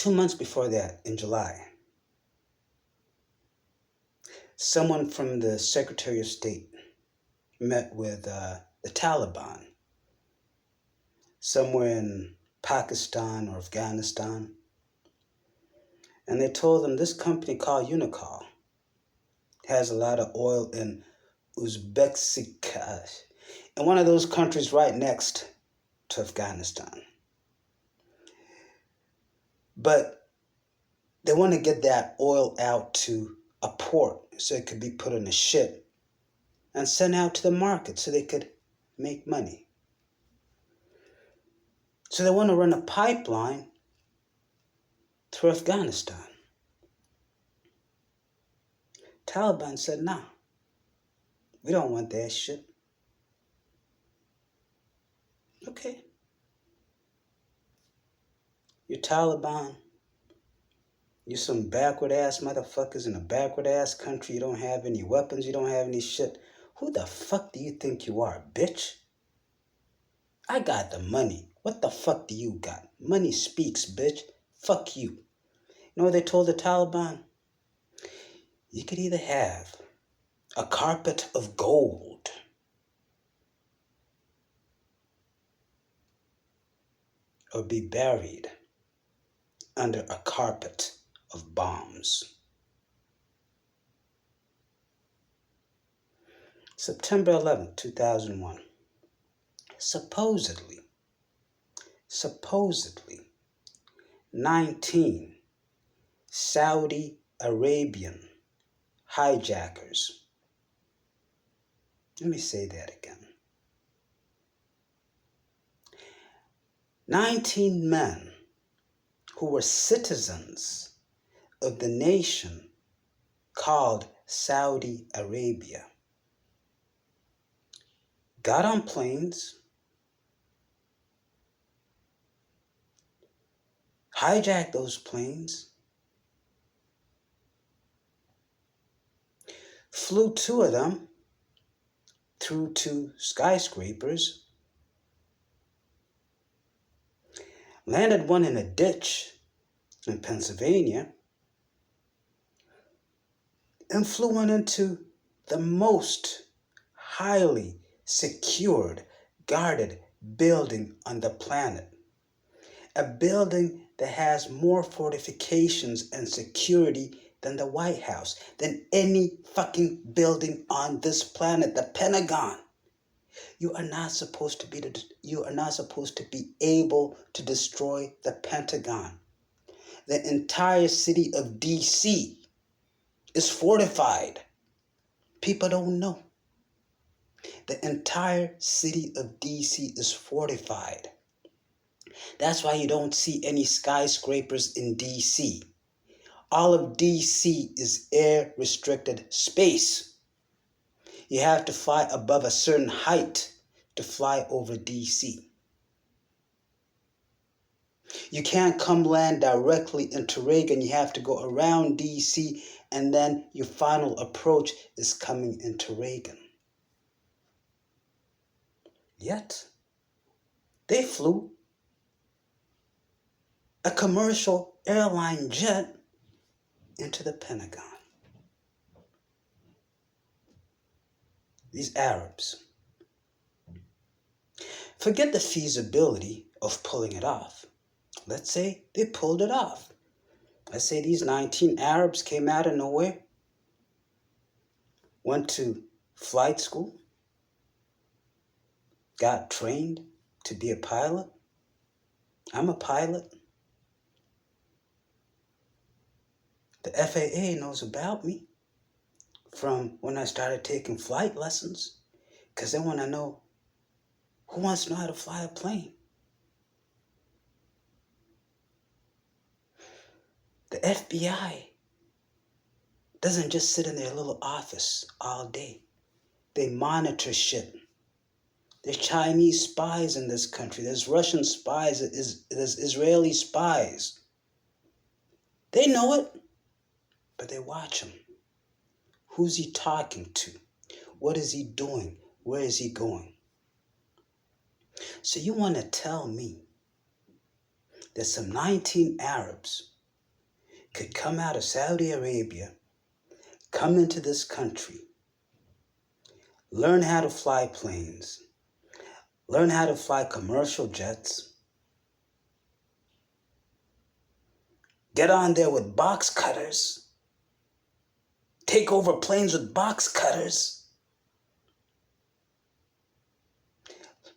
2 months before that, in July, someone from the Secretary of State met with the Taliban somewhere in Pakistan or Afghanistan. And they told them this company called Unocal has a lot of oil in Uzbekistan, in one of those countries right next to Afghanistan. But they want to get that oil out to a port so it could be put on a ship and sent out to the market so they could make money. So they want to run a pipeline through Afghanistan. Taliban said, nah, we don't want that shit. Okay. You Taliban, you some backward ass motherfuckers in a backward ass country. You don't have any weapons, you don't have any shit. Who the fuck do you think you are, bitch? I got the money. What the fuck do you got? Money speaks, bitch. Fuck you. You know what they told the Taliban? You could either have a carpet of gold or be buried under a carpet of bombs. September 11th, 2001. Supposedly, 19 Saudi Arabian hijackers. Let me say that again. 19 men who were citizens of the nation called Saudi Arabia got on planes, hijacked those planes, flew 2 of them through 2 skyscrapers, landed one in a ditch in Pennsylvania, and flew one into the most highly secured, guarded building on the planet. A building that has more fortifications and security than the White House, than any fucking building on this planet, the Pentagon. You are not supposed to be able to destroy the Pentagon. The entire city of DC is fortified. People don't know. The entire city of DC is fortified. That's why you don't see any skyscrapers in DC. All of DC is air-restricted space. You have to fly above a certain height to fly over DC. You can't come land directly into Reagan. You have to go around DC, and then your final approach is coming into Reagan. Yet, they flew a commercial airline jet into the Pentagon. These Arabs. Forget the feasibility of pulling it off. Let's say they pulled it off. Let's say these 19 Arabs came out of nowhere, went to flight school, got trained to be a pilot. I'm a pilot. The FAA knows about me from when I started taking flight lessons, because they want to know, who wants to know how to fly a plane? The FBI doesn't just sit in their little office all day. They monitor shit. There's Chinese spies in this country. There's Russian spies. There's Israeli spies. They know it, but they watch him. Who's he talking to? What is he doing? Where is he going? So you want to tell me that some 19 Arabs could come out of Saudi Arabia, come into this country, learn how to fly planes, learn how to fly commercial jets, get on there with box cutters, take over planes with box cutters,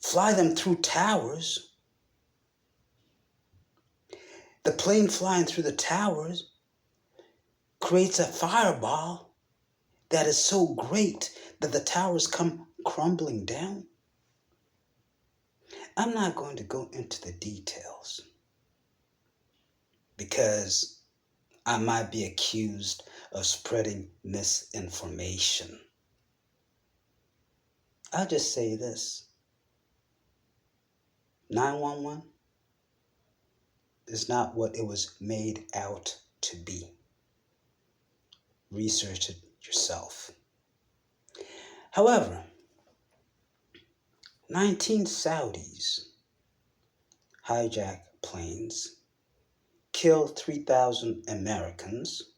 fly them through towers. The plane flying through the towers creates a fireball that is so great that the towers come crumbling down. I'm not going to go into the details because I might be accused of spreading misinformation. I'll just say this. 911 is not what it was made out to be. Research it yourself. However, 19 Saudis hijacked planes, killed 3,000 Americans.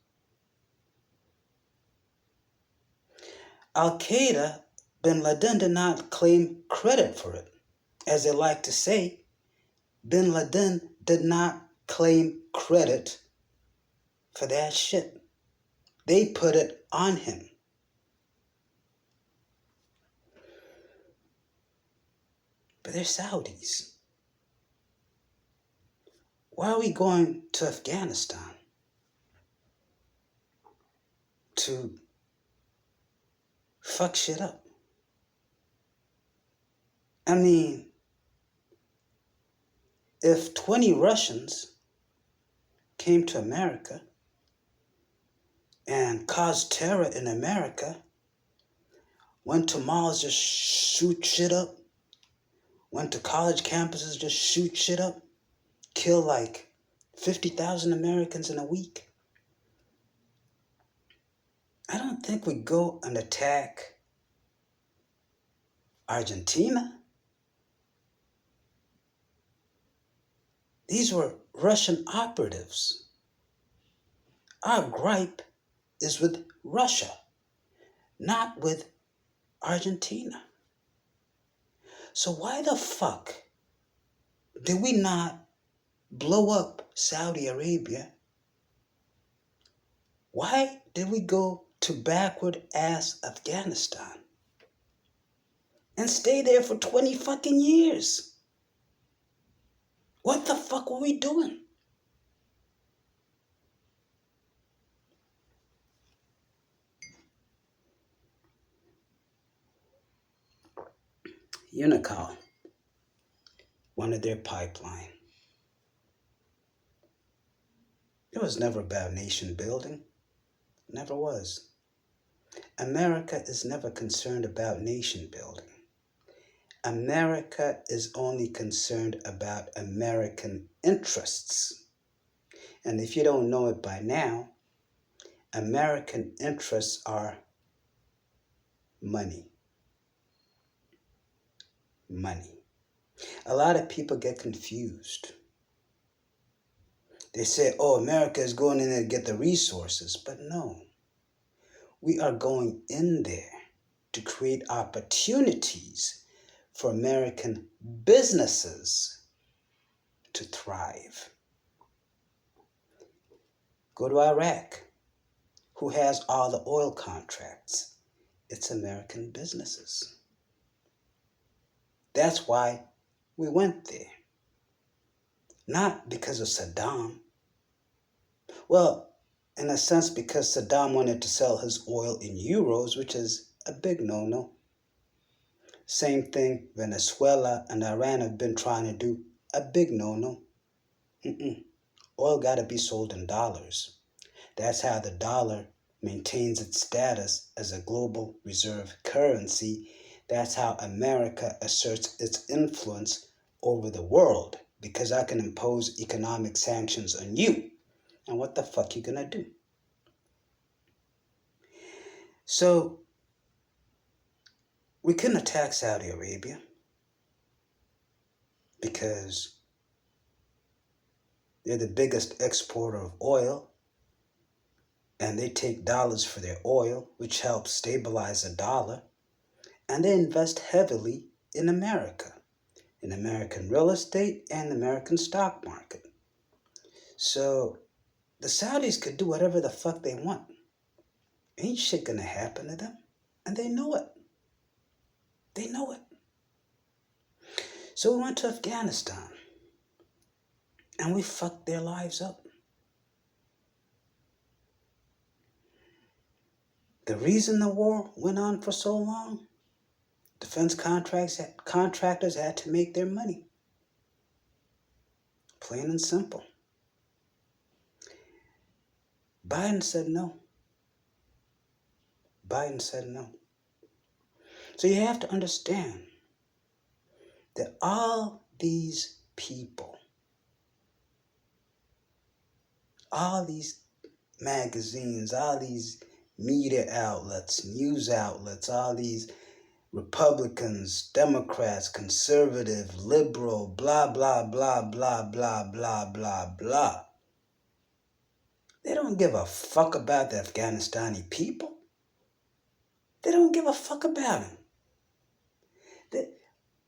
Al-Qaeda, bin Laden did not claim credit for it. As they like to say, bin Laden did not claim credit for that shit. They put it on him. But they're Saudis. Why are we going to Afghanistan? To fuck shit up. I mean, if 20 Russians came to America and caused terror in America, went to malls, just shoot shit up, went to college campuses, just shoot shit up, kill like 50,000 Americans in a week, I don't think we go and attack Argentina. These were Russian operatives. Our gripe is with Russia, not with Argentina. So why the fuck did we not blow up Saudi Arabia? Why did we go to backward ass Afghanistan and stay there for 20 fucking years? What the fuck were we doing? Unocal wanted their pipeline. It was never about nation building. Never was. America is never concerned about nation building. America is only concerned about American interests. And if you don't know it by now, American interests are money. Money. A lot of people get confused. They say, oh, America is going in there to get the resources. But no, we are going in there to create opportunities for American businesses to thrive. Go to Iraq. Who has all the oil contracts? It's American businesses. That's why we went there. Not because of Saddam. Well, in a sense, because Saddam wanted to sell his oil in euros, which is a big no-no. Same thing Venezuela and Iran have been trying to do, a big no-no. Oil got to be sold in dollars. That's how the dollar maintains its status as a global reserve currency. That's how America asserts its influence over the world, because I can impose economic sanctions on you. And what the fuck you gonna do? So, we couldn't attack Saudi Arabia because they're the biggest exporter of oil. and they take dollars for their oil, which helps stabilize the dollar, and they invest heavily in America, in American real estate and American stock market. So the Saudis could do whatever the fuck they want. Ain't shit gonna happen to them, and they know it. They know it. So we went to Afghanistan, and we fucked their lives up. The reason the war went on for so long, defense contractors had to make their money. Plain and simple. Biden said no. Biden said no. So you have to understand that all these people, all these magazines, all these media outlets, news outlets, all these Republicans, Democrats, conservative, liberal, blah, blah, blah, blah, blah, blah, blah, blah. They don't give a fuck about the Afghanistani people. They don't give a fuck about them.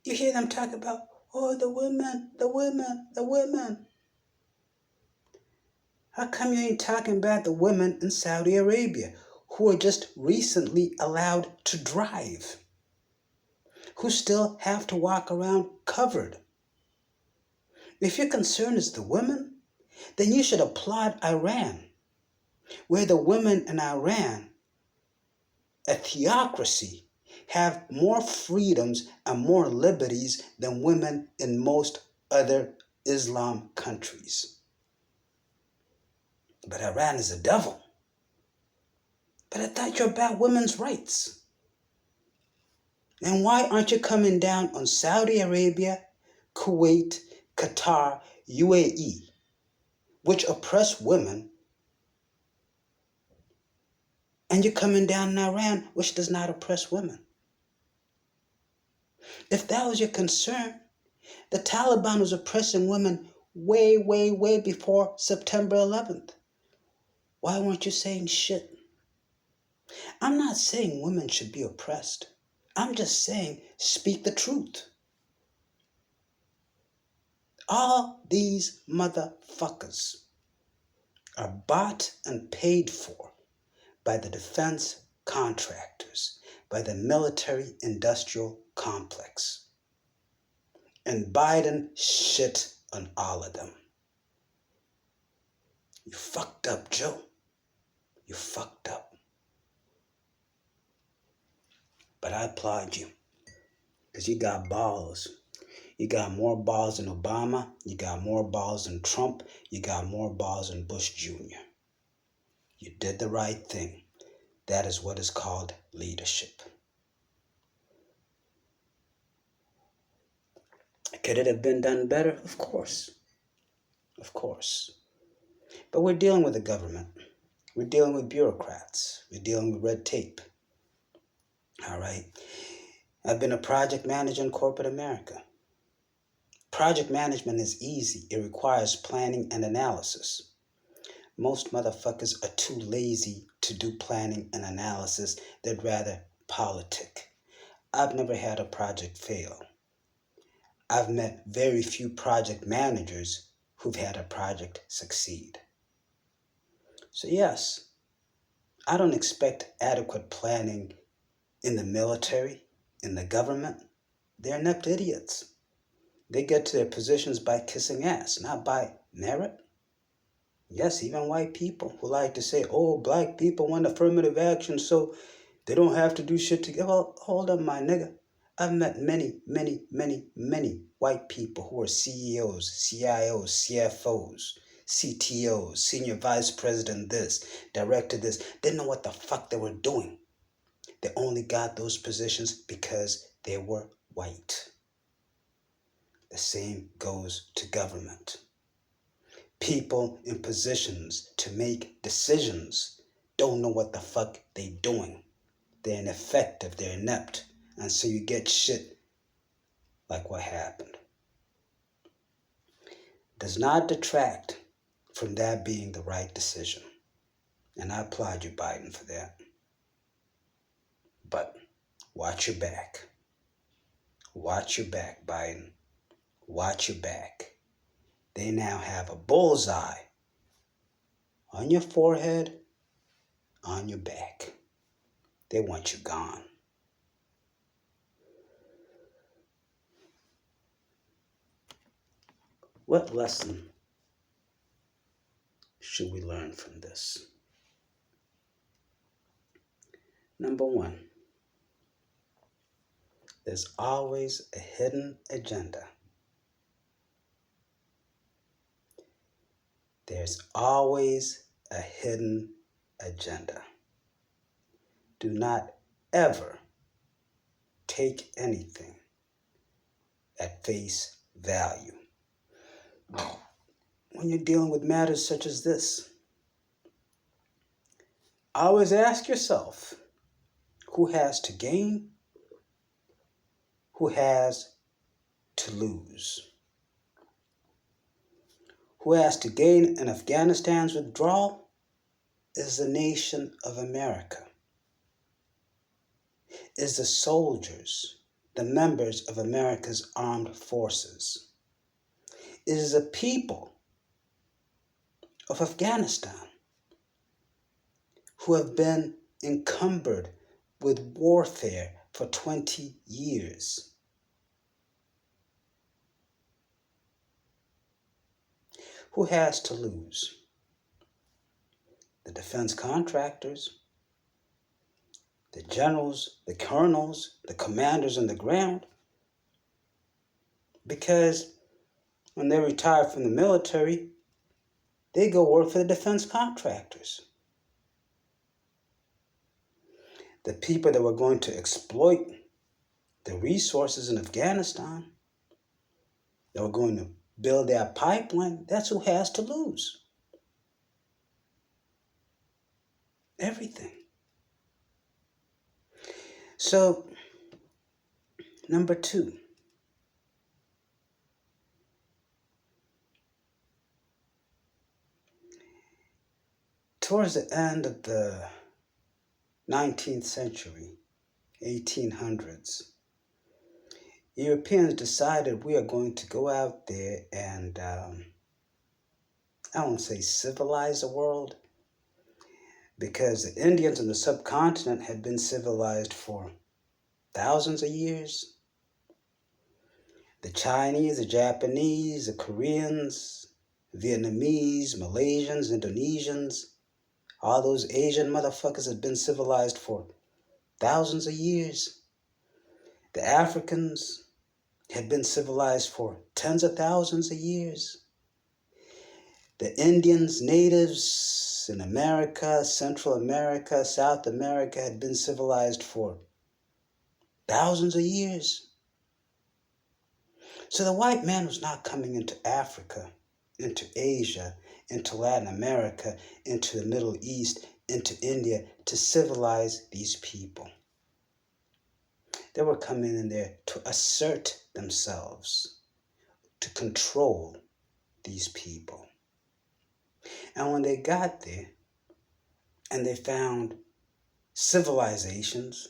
You hear them talk about, oh, the women, the women, the women. How come you ain't talking about the women in Saudi Arabia who are just recently allowed to drive, who still have to walk around covered? If your concern is the women, then you should applaud Iran, where the women in Iran, a theocracy, have more freedoms and more liberties than women in most other Islam countries. But Iran is a devil. But I thought you're about women's rights. And why aren't you coming down on Saudi Arabia, Kuwait, Qatar, UAE, which oppress women, and you're coming down on Iran, which does not oppress women? If that was your concern, the Taliban was oppressing women way, way, way before September 11th. Why weren't you saying shit? I'm not saying women should be oppressed. I'm just saying speak the truth. All these motherfuckers are bought and paid for by the defense contractors, by the military industrial complex. And Biden shit on all of them. You fucked up, Joe. You fucked up. But I applaud you, because you got balls. You got more balls than Obama. You got more balls than Trump. You got more balls than Bush Jr. You did the right thing. That is what is called leadership. Could it have been done better? Of course. Of course. But we're dealing with the government. We're dealing with bureaucrats. We're dealing with red tape. All right. I've been a project manager in corporate America. Project management is easy. It requires planning and analysis. Most motherfuckers are too lazy to do planning and analysis. They'd rather politic. I've never had a project fail. I've met very few project managers who've had a project succeed. So yes, I don't expect adequate planning in the military, in the government. They're inept idiots. They get to their positions by kissing ass, not by merit. Yes, even white people who like to say, oh, black people want affirmative action so they don't have to do shit together. Well, hold up, my nigga. I've met many, many, many, many white people who are CEOs, CIOs, CFOs, CTOs, senior vice president this, director this. They didn't know what the fuck they were doing. They only got those positions because they were white. The same goes to government. People in positions to make decisions don't know what the fuck they doing. They're ineffective, they're inept, and so you get shit like what happened. Does not detract from that being the right decision. And I applaud you, Biden, for that. But watch your back. Watch your back, Biden. Watch your back. They now have a bullseye on your forehead, on your back. They want you gone. What lesson should we learn from this? Number one, there's always a hidden agenda. There's always a hidden agenda. Do not ever take anything at face value. When you're dealing with matters such as this, always ask yourself, who has to gain? Who has to lose? Who has to gain in Afghanistan's withdrawal is the nation of America, is the soldiers, the members of America's armed forces. It is the people of Afghanistan who have been encumbered with warfare for 20 years. Who has to lose? The defense contractors, the generals, the colonels, the commanders on the ground. Because when they retire from the military, they go work for the defense contractors. The people that were going to exploit the resources in Afghanistan, that were going to build that pipeline, that's who has to lose. Everything. So, number two, towards the end of the 19th century, 1800s, Europeans decided we are going to go out there and, I won't say civilize the world, because the Indians on the subcontinent had been civilized for thousands of years. The Chinese, the Japanese, the Koreans, Vietnamese, Malaysians, Indonesians, all those Asian motherfuckers had been civilized for thousands of years. The Africans had been civilized for tens of thousands of years. The Indians, natives in America, Central America, South America had been civilized for thousands of years. So the white man was not coming into Africa, into Asia, into Latin America, into the Middle East, into India to civilize these people. They were coming in there to assert themselves, to control these people. And when they got there and they found civilizations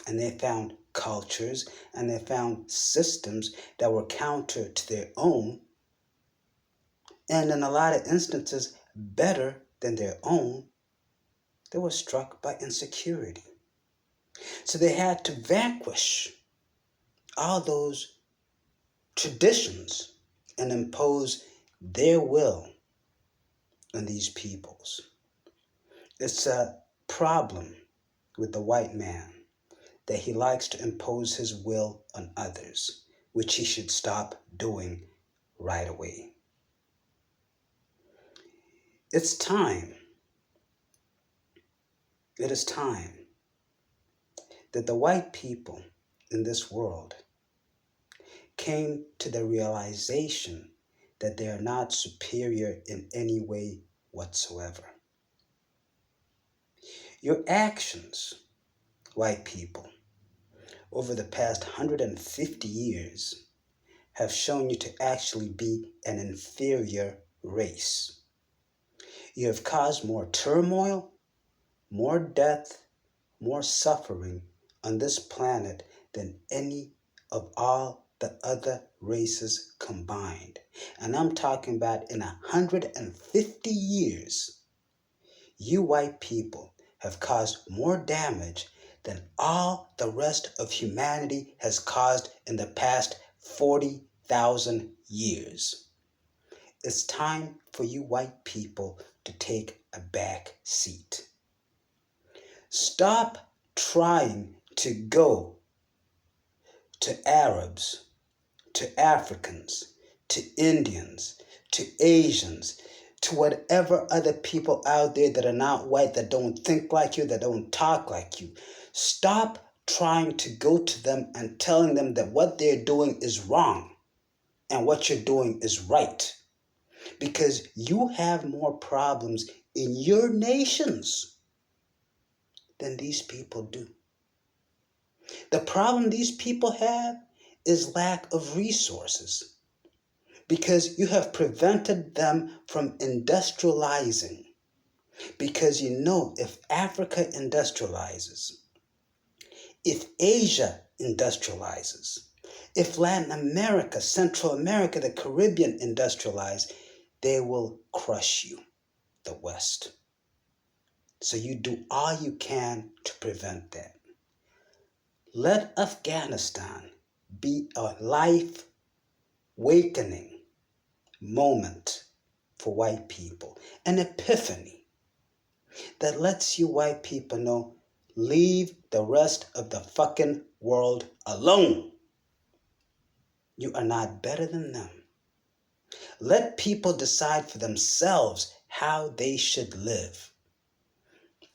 and they found cultures and they found systems that were counter to their own, and in a lot of instances better than their own, they were struck by insecurity. So they had to vanquish all those traditions and impose their will on these peoples. It's a problem with the white man that he likes to impose his will on others, which he should stop doing right away. It's time. It is time that the white people in this world came to the realization that they are not superior in any way whatsoever. Your actions, white people, over the past 150 years have shown you to actually be an inferior race. You have caused more turmoil more death, more suffering on this planet than any of all the other races combined. And I'm talking about in 150 years, you white people have caused more damage than all the rest of humanity has caused in the past 40,000 years. It's time for you white people to take a back seat. Stop trying to go to Arabs, to Africans, to Indians, to Asians, to whatever other people out there that are not white, that don't think like you, that don't talk like you. Stop trying to go to them and telling them that what they're doing is wrong and what you're doing is right. Because you have more problems in your nations than these people do. The problem these people have is lack of resources, because you have prevented them from industrializing. Because you know, if Africa industrializes, if Asia industrializes, if Latin America, Central America, the Caribbean industrialize, they will crush you, the West. So you do all you can to prevent that. Let Afghanistan be a life awakening moment for white people, an epiphany that lets you white people know, leave the rest of the fucking world alone. You are not better than them. Let people decide for themselves how they should live.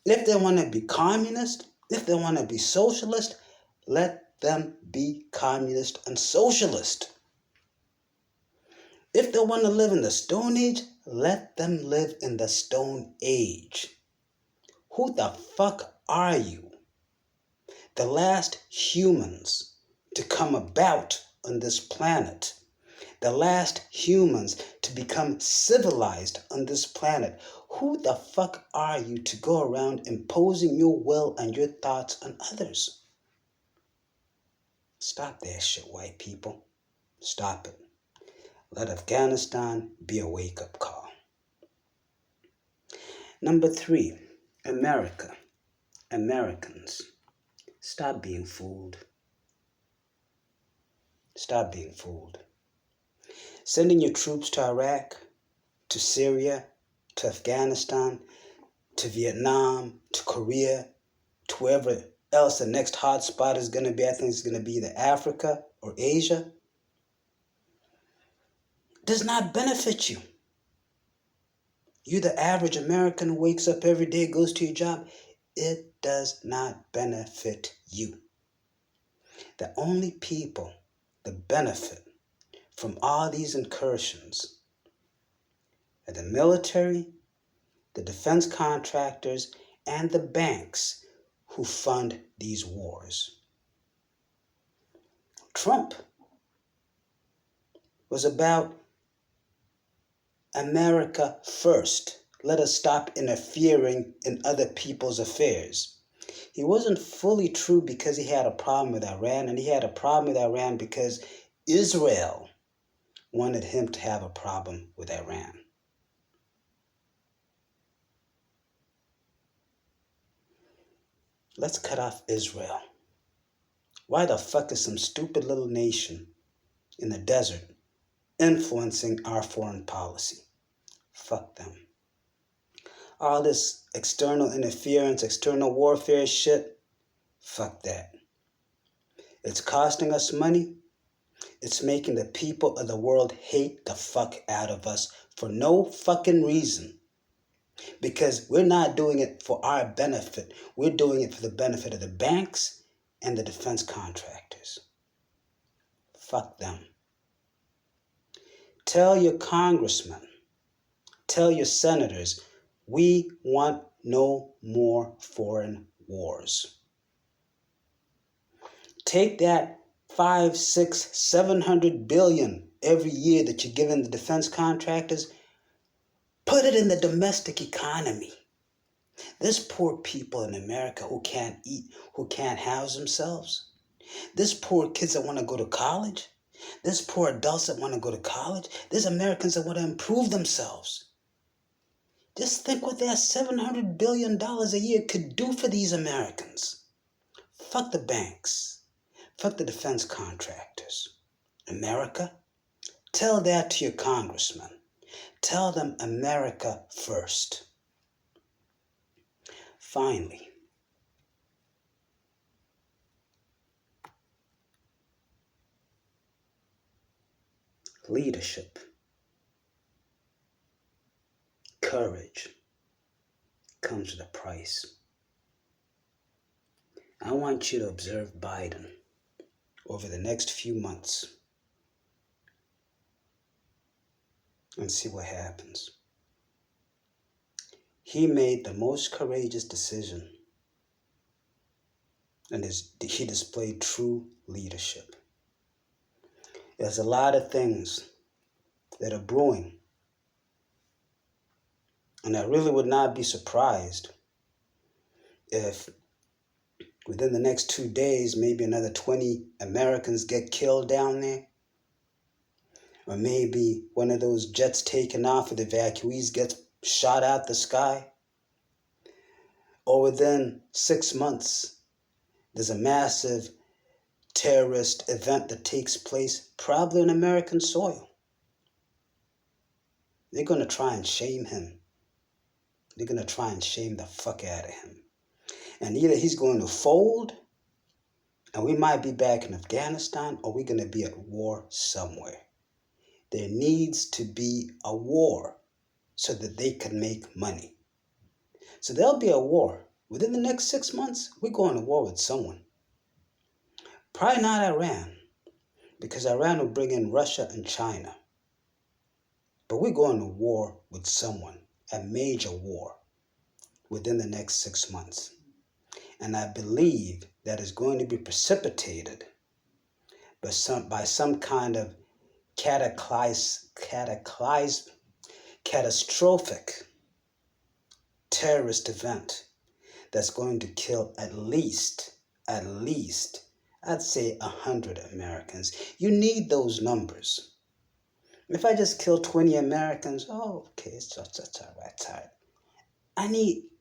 If they want to be communist, if they want to be socialist, let them be communist and socialist. If they want to live in the Stone Age, let them live in the Stone Age. Who the fuck are you? The last humans to come about on this planet. The last humans to become civilized on this planet. Who the fuck are you to go around imposing your will and your thoughts on others? Stop that shit, white people. Stop it. Let Afghanistan be a wake-up call. Number 3, America. Americans. Stop being fooled. Stop being fooled. Sending your troops to Iraq, to Syria, to Afghanistan, to Vietnam, to Korea, to wherever else the next hot spot is going to be. I think it's going to be either Africa or Asia. Does not benefit you. You, the average American who wakes up every day, goes to your job, it does not benefit you. The only people that benefit from all these incursions are the military, the defense contractors, and the banks who fund these wars. Trump was about America first. Let us stop interfering in other people's affairs. He wasn't fully true because he had a problem with Iran, and he had a problem with Iran because Israel wanted him to have a problem with Iran. Let's cut off Israel. Why the fuck is some stupid little nation in the desert influencing our foreign policy? Fuck them. All this external interference, external warfare shit, fuck that. It's costing us money. It's making the people of the world hate the fuck out of us for no fucking reason. Because we're not doing it for our benefit. We're doing it for the benefit of the banks and the defense contractors. Fuck them. Tell your congressmen, tell your senators, we want no more foreign wars. Take that 5, 6, 700 billion every year that you're giving the defense contractors, put it in the domestic economy. There's poor people in America who can't eat, who can't house themselves. There's poor kids that want to go to college. There's poor adults that want to go to college. There's Americans that want to improve themselves. Just think what that $700 billion a year could do for these Americans. Fuck the banks. Fuck the defense contractors. America, tell that to your congressman. Tell them America first. Finally, leadership, courage comes with a price. I want you to observe Biden over the next few months and see what happens. He made the most courageous decision, and he displayed true leadership. There's a lot of things that are brewing, and I really would not be surprised if within the next 2 days, maybe another 20 Americans get killed down there. Or maybe one of those jets taken off with evacuees gets shot out the sky. Or within 6 months, there's a massive terrorist event that takes place, probably on American soil. They're going to try and shame him. They're going to try and shame the fuck out of him. And either he's going to fold, and we might be back in Afghanistan, or we're going to be at war somewhere. There needs to be a war so that they can make money. So there'll be a war. Within the next 6 months, we're going to war with someone. Probably not Iran, because Iran will bring in Russia and China. But we're going to war with someone, a major war, within the next 6 months. And I believe that is going to be precipitated by some kind of catastrophic terrorist event that's going to kill at least, I'd say 100 Americans. You need those numbers. If I just kill 20 Americans, okay, that's all right.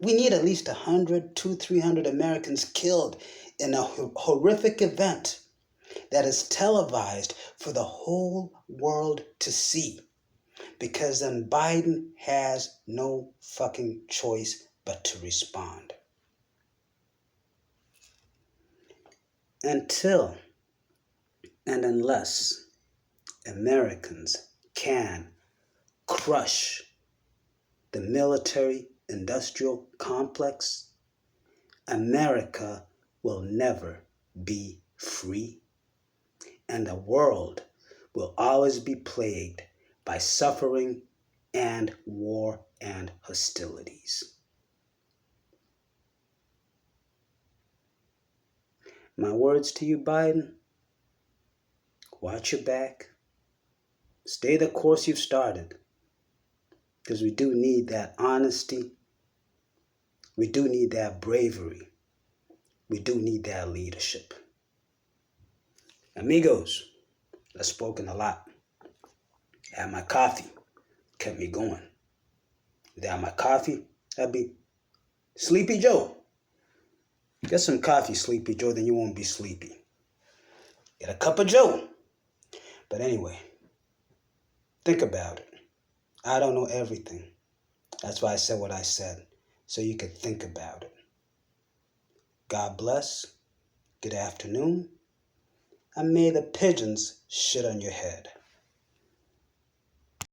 We need at least 100, 200, 300 Americans killed in a horrific event that is televised for the whole world to see. Because then Biden has no fucking choice but to respond. Until and unless Americans can crush the military-industrial complex, America will never be free, and the world will always be plagued by suffering and war and hostilities. My words to you, Biden, watch your back. Stay the course you've started, because we do need that honesty. We do need that bravery. We do need that leadership. Amigos, I've spoken a lot. Had my coffee, kept me going. Without my coffee, I'd be Sleepy Joe. Get some coffee, Sleepy Joe, then you won't be sleepy. Get a cup of Joe. But anyway, think about it. I don't know everything. That's why I said what I said, so you could think about it. God bless. Good afternoon. And may the pigeons shit on your head.